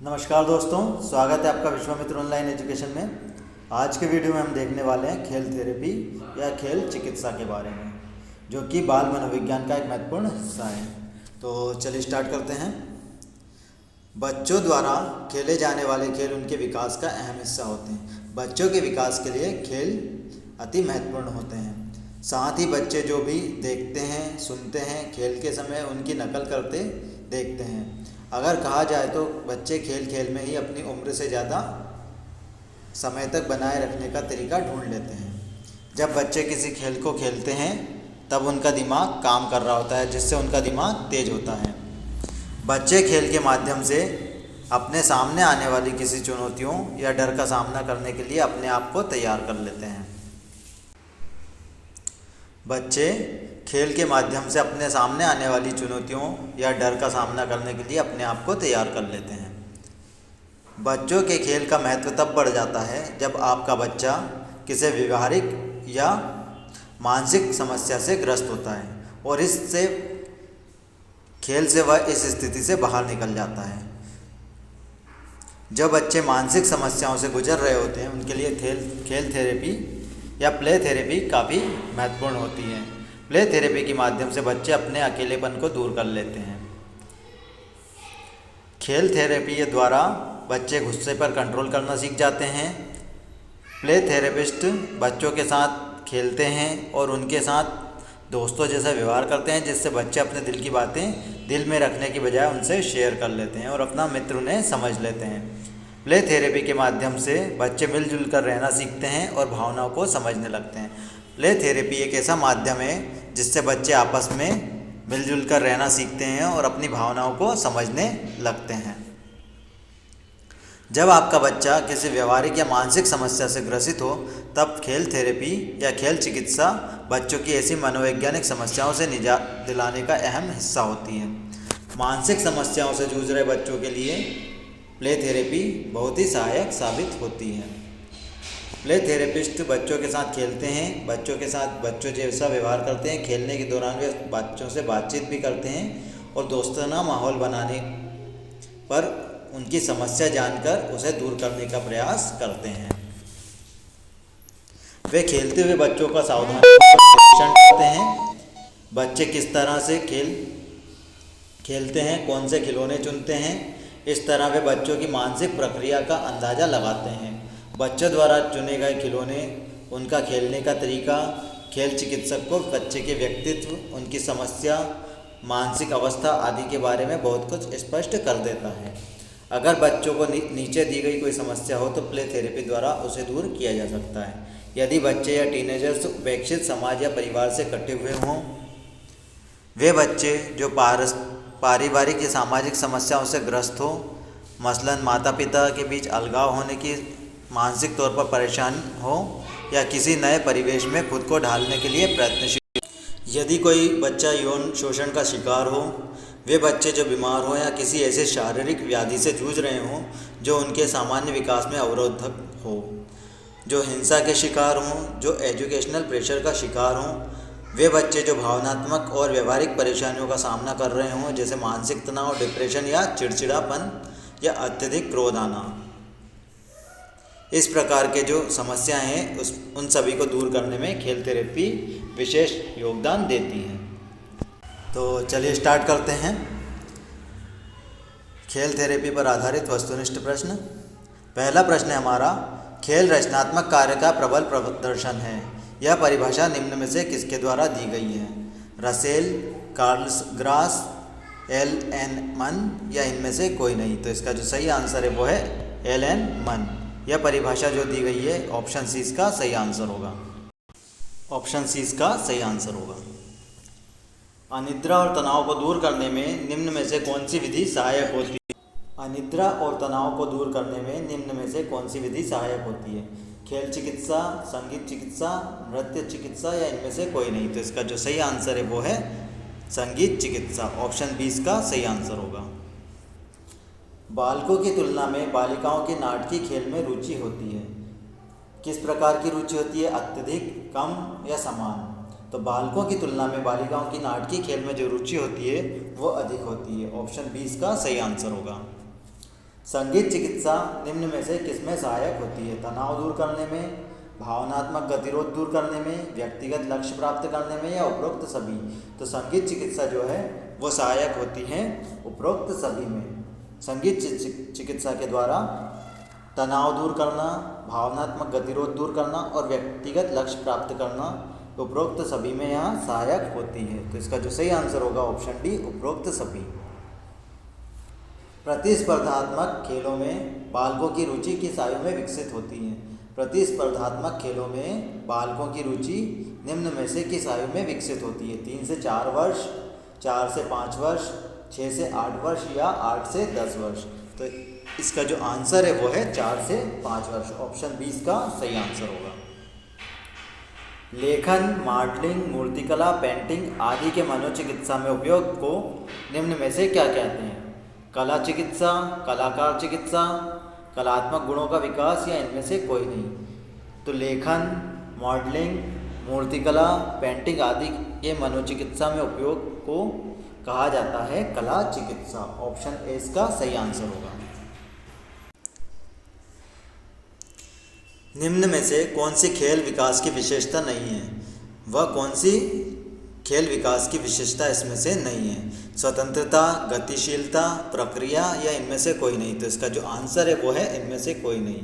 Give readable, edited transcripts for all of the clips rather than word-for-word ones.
नमस्कार दोस्तों, स्वागत है आपका विश्वामित्र ऑनलाइन एजुकेशन में। आज के वीडियो में हम देखने वाले हैं खेल थेरेपी या खेल चिकित्सा के बारे में, जो कि बाल मनोविज्ञान का एक महत्वपूर्ण हिस्सा है। तो चलिए स्टार्ट करते हैं। बच्चों द्वारा खेले जाने वाले खेल उनके विकास का अहम हिस्सा होते हैं। बच्चों के विकास के लिए खेल अति महत्वपूर्ण होते हैं। साथ ही बच्चे जो भी देखते हैं, सुनते हैं, खेल के समय उनकी नकल करते देखते हैं। अगर कहा जाए तो बच्चे खेल खेल में ही अपनी उम्र से ज़्यादा समय तक बनाए रखने का तरीका ढूंढ लेते हैं। जब बच्चे किसी खेल को खेलते हैं तब उनका दिमाग काम कर रहा होता है, जिससे उनका दिमाग तेज होता है। बच्चे खेल के माध्यम से अपने सामने आने वाली किसी चुनौतियों या डर का सामना करने के लिए अपने आप को तैयार कर लेते हैं। बच्चे खेल के माध्यम से अपने सामने आने वाली चुनौतियों या डर का सामना करने के लिए अपने आप को तैयार कर लेते हैं। बच्चों के खेल का महत्व तब बढ़ जाता है जब आपका बच्चा किसी व्यवहारिक या मानसिक समस्या से ग्रस्त होता है और इससे खेल से वह इस स्थिति से बाहर निकल जाता है। जो बच्चे मानसिक समस्याओं से गुजर रहे होते हैं उनके लिए खेल थेरेपी या प्ले थेरेपी काफ़ी महत्वपूर्ण होती है। प्ले थेरेपी के माध्यम से बच्चे अपने अकेलेपन को दूर कर लेते हैं। खेल थेरेपी के द्वारा बच्चे गुस्से पर कंट्रोल करना सीख जाते हैं। प्ले थेरेपिस्ट बच्चों के साथ खेलते हैं और उनके साथ दोस्तों जैसा व्यवहार करते हैं, जिससे बच्चे अपने दिल की बातें दिल में रखने की बजाय उनसे शेयर कर लेते हैं और अपना मित्र उन्हें समझ लेते हैं। प्ले थेरेपी के माध्यम से बच्चे मिलजुल कर रहना सीखते हैं और भावनाओं को समझने लगते हैं। प्ले थेरेपी एक ऐसा माध्यम है जिससे बच्चे आपस में मिलजुल कर रहना सीखते हैं और अपनी भावनाओं को समझने लगते हैं। जब आपका बच्चा किसी व्यवहारिक या मानसिक समस्या से ग्रसित हो तब खेल थेरेपी या खेल चिकित्सा बच्चों की ऐसी मनोवैज्ञानिक समस्याओं से निजात दिलाने का अहम हिस्सा होती है। मानसिक समस्याओं से जूझ रहे बच्चों के लिए प्ले थेरेपी बहुत ही सहायक साबित होती है। प्ले थेरेपिस्ट बच्चों के साथ खेलते हैं, बच्चों जैसा व्यवहार करते हैं। खेलने के दौरान वे बच्चों से बातचीत भी करते हैं और दोस्ताना माहौल बनाने पर उनकी समस्या जानकर उसे दूर करने का प्रयास करते हैं। वे खेलते हुए बच्चों का सावधानी निरीक्षण करते हैं। बच्चे किस तरह से खेलते हैं, कौन से खिलौने चुनते हैं, इस तरह वे बच्चों की मानसिक प्रक्रिया का अंदाज़ा लगाते हैं। बच्चों द्वारा चुने गए खिलौने, उनका खेलने का तरीका खेल चिकित्सक को बच्चे के व्यक्तित्व, उनकी समस्या, मानसिक अवस्था आदि के बारे में बहुत कुछ स्पष्ट कर देता है। अगर बच्चों को नीचे दी गई कोई समस्या हो तो प्ले थेरेपी द्वारा उसे दूर किया जा सकता है। यदि बच्चे या टीनेजर्स उपेक्षित समाज या परिवार से कटे हुए हों, वे बच्चे जो पारिवारिक या सामाजिक समस्याओं से ग्रस्त हो, मसलन माता पिता के बीच अलगाव होने की मानसिक तौर पर परेशान हो या किसी नए परिवेश में खुद को ढालने के लिए प्रयत्नशील। यदि कोई बच्चा यौन शोषण का शिकार हो, वे बच्चे जो बीमार हो या किसी ऐसे शारीरिक व्याधि से जूझ रहे हों जो उनके सामान्य विकास में अवरोधक हो, जो हिंसा के शिकार हों, जो एजुकेशनल प्रेशर का शिकार हों, वे बच्चे जो भावनात्मक और व्यवहारिक परेशानियों का सामना कर रहे हों, जैसे मानसिक तनाव, डिप्रेशन या चिड़चिड़ापन या अत्यधिक क्रोध आना। इस प्रकार के जो समस्याएं हैं उन सभी को दूर करने में खेल थेरेपी विशेष योगदान देती है। तो चलिए स्टार्ट करते हैं। खेल थेरेपी पर आधारित वस्तुनिष्ठ प्रश्न। पहला प्रश्न है हमारा, खेल रचनात्मक कार्य का प्रबल प्रदर्शन है। यह परिभाषा निम्न में से किसके द्वारा दी गई है? Russell, Carl's grass, LN. मन या इनमें से कोई नहीं। तो इसका जो सही आंसर है वो है एल.एन. मन। यह परिभाषा जो दी गई है ऑप्शन सी इसका सही आंसर होगा। ऑप्शन सी इसका सही आंसर होगा। अनिद्रा और तनाव को दूर करने में निम्न में से कौन सी विधि सहायक होती है? अनिद्रा और तनाव को दूर करने में निम्न में से कौन सी विधि सहायक होती है? खेल चिकित्सा, संगीत चिकित्सा, नृत्य चिकित्सा या इनमें से कोई नहीं। तो इसका जो सही आंसर है वो है संगीत चिकित्सा। ऑप्शन 20 का सही आंसर होगा। बालकों की तुलना में बालिकाओं की नाटकीय खेल में रुचि होती है। किस प्रकार की रुचि होती है? अत्यधिक, कम या समान? तो बालकों की तुलना में बालिकाओं की नाटकीय खेल में जो रुचि होती है वो अधिक होती है। ऑप्शन 20 का सही आंसर होगा। संगीत चिकित्सा निम्न में से किसमें सहायक होती है? तनाव दूर करने में, भावनात्मक गतिरोध दूर करने में, व्यक्तिगत लक्ष्य प्राप्त करने में, या उपरोक्त सभी। तो संगीत चिकित्सा जो है वो सहायक होती है उपरोक्त सभी में। संगीत चिकित्सा के द्वारा तनाव दूर करना, भावनात्मक गतिरोध दूर करना और व्यक्तिगत लक्ष्य प्राप्त करना उपरोक्त सभी में यहाँ सहायक होती है। तो इसका जो सही आंसर होगा ऑप्शन डी, उपरोक्त सभी। प्रतिस्पर्धात्मक खेलों में बालकों की रुचि किस आयु में विकसित होती है? प्रतिस्पर्धात्मक खेलों में बालकों की रुचि निम्न में से किस आयु में विकसित होती है? 3 से 4 वर्ष, 4 से 5 वर्ष, 6 से 8 वर्ष या 8 से 10 वर्ष। तो इसका जो आंसर है वो है 4 से 5 वर्ष। ऑप्शन 20 का सही आंसर होगा। लेखन, मॉडलिंग, मूर्तिकला, पेंटिंग आदि के मनोचिकित्सा में उपयोग को निम्न में से क्या कहते हैं? कला चिकित्सा, कलाकार चिकित्सा, कलात्मक गुणों का विकास, या इनमें से कोई नहीं। तो लेखन, मॉडलिंग, मूर्तिकला, पेंटिंग आदि के मनोचिकित्सा में उपयोग को कहा जाता है कला चिकित्सा। ऑप्शन ए इसका सही आंसर होगा। निम्न में से कौन सी खेल विकास की विशेषता नहीं है? वह कौन सी खेल विकास की विशेषता इसमें से नहीं है? स्वतंत्रता, गतिशीलता, प्रक्रिया, या इनमें से कोई नहीं। तो इसका जो आंसर है वो है इनमें से कोई नहीं।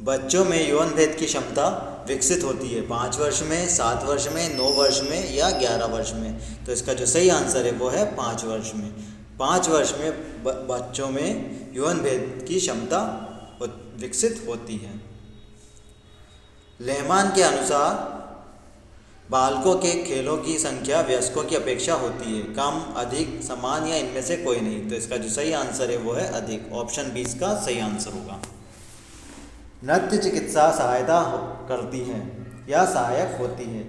बच्चों में यौन भेद की क्षमता विकसित होती है 5 वर्ष में, 7 वर्ष में, 9 वर्ष में या 11 वर्ष में। तो इसका जो सही आंसर है वो है 5 वर्ष में। 5 वर्ष में बच्चों में यौन भेद की क्षमता विकसित होती है। लेहमान के अनुसार बालकों के खेलों की संख्या वयस्कों की अपेक्षा होती है कम, अधिक, समान, या इनमें से कोई नहीं। तो इसका जो सही आंसर है वो है अधिक। ऑप्शन 20 का सही आंसर होगा। नृत्य चिकित्सा सहायता करती है या सहायक होती है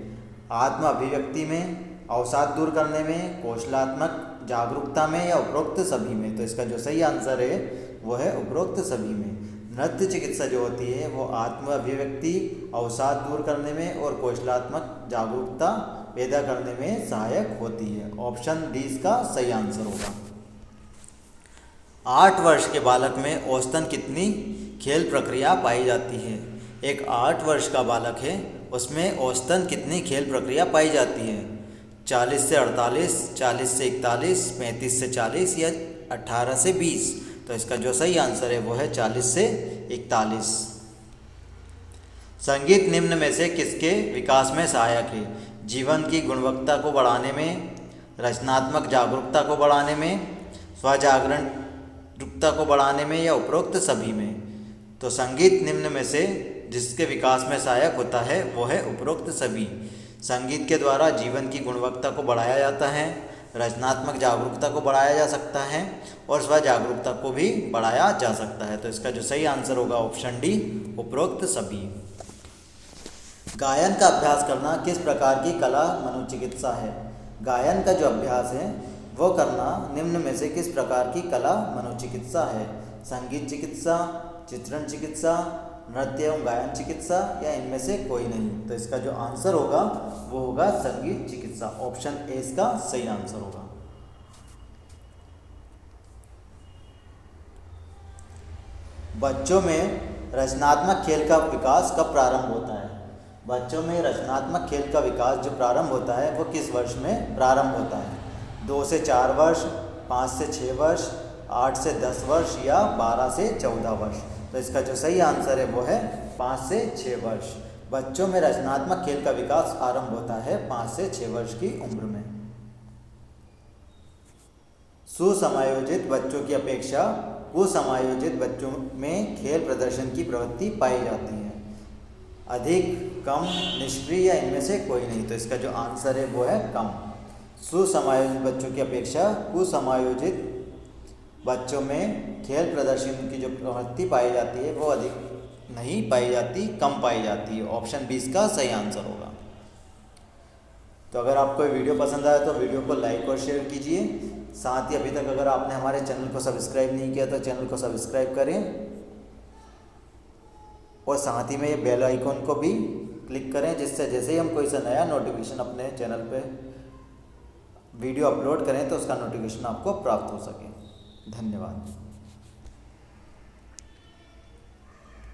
आत्म अभिव्यक्ति में, अवसाद दूर करने में, कौशलात्मक जागरूकता में, या उपरोक्त सभी में। तो इसका जो सही आंसर है वो है उपरोक्त सभी में। नृत्य चिकित्सा जो होती है वो आत्म अभिव्यक्ति, अवसाद दूर करने में और कौशलात्मक जागरूकता पैदा करने में सहायक होती है। ऑप्शन डी इसका सही आंसर होगा। 8 वर्ष के बालक में औसतन कितनी खेल प्रक्रिया पाई जाती है? एक 8 वर्ष का बालक है, उसमें औसतन कितनी खेल प्रक्रिया पाई जाती है? 40 से 48, 40 से 41, 35 से 40 या 18 से 20। तो इसका जो सही आंसर है वो है 40 से 41। संगीत निम्न में से किसके विकास में सहायक है? जीवन की गुणवत्ता को बढ़ाने में, रचनात्मक जागरूकता को बढ़ाने में, स्वजागरूकता को बढ़ाने में, या उपरोक्त सभी में। तो संगीत निम्न में से जिसके विकास में सहायक होता है वो है उपरोक्त सभी। संगीत के द्वारा जीवन की गुणवत्ता को बढ़ाया जाता है, रचनात्मक जागरूकता को बढ़ाया जा सकता है और स्व जागरूकता को भी बढ़ाया जा सकता है। तो इसका जो सही आंसर होगा ऑप्शन डी, उपरोक्त सभी। गायन का अभ्यास करना किस प्रकार की कला मनोचिकित्सा है? गायन का जो अभ्यास है वो करना निम्न में से किस प्रकार की कला मनोचिकित्सा है? संगीत चिकित्सा, चित्रण चिकित्सा, नृत्य एवं गायन चिकित्सा, या इनमें से कोई नहीं। तो इसका जो आंसर होगा वो होगा संगीत चिकित्सा। ऑप्शन ए इसका सही आंसर होगा। बच्चों में रचनात्मक खेल का विकास कब प्रारंभ होता है? बच्चों में रचनात्मक खेल का विकास जो प्रारंभ होता है वो किस वर्ष में प्रारंभ होता है? 2 से 4 वर्ष, 5 से 6 वर्ष, 8 से 10 वर्ष या 12 से 14 वर्ष। तो इसका जो सही आंसर है वो है 5 से 6 वर्ष। बच्चों में रचनात्मक खेल का विकास आरंभ होता है 5 से 6 वर्ष की उम्र में। सुसमायोजित बच्चों की अपेक्षा कुसमायोजित बच्चों में खेल प्रदर्शन की प्रवृत्ति पाई जाती है। अधिक, कम, निष्क्रिय, या इनमें से कोई नहीं। तो इसका जो आंसर है वो है कम। सुसमायोजित बच्चों की अपेक्षा कुसमायोजित बच्चों में खेल प्रदर्शन की जो प्रवृत्ति पाई जाती है वो अधिक नहीं पाई जाती, कम पाई जाती है। ऑप्शन 20 का सही आंसर होगा। तो अगर आपको ये वीडियो पसंद आया तो वीडियो को लाइक और शेयर कीजिए। साथ ही अभी तक अगर आपने हमारे चैनल को सब्सक्राइब नहीं किया तो चैनल को सब्सक्राइब करें और साथ ही में ये बेल आइकॉन को भी क्लिक करें, जिससे जैसे ही हम कोई सा नया नोटिफिकेशन अपने चैनल पे वीडियो अपलोड करें तो उसका नोटिफिकेशन आपको प्राप्त हो सके। धन्यवाद।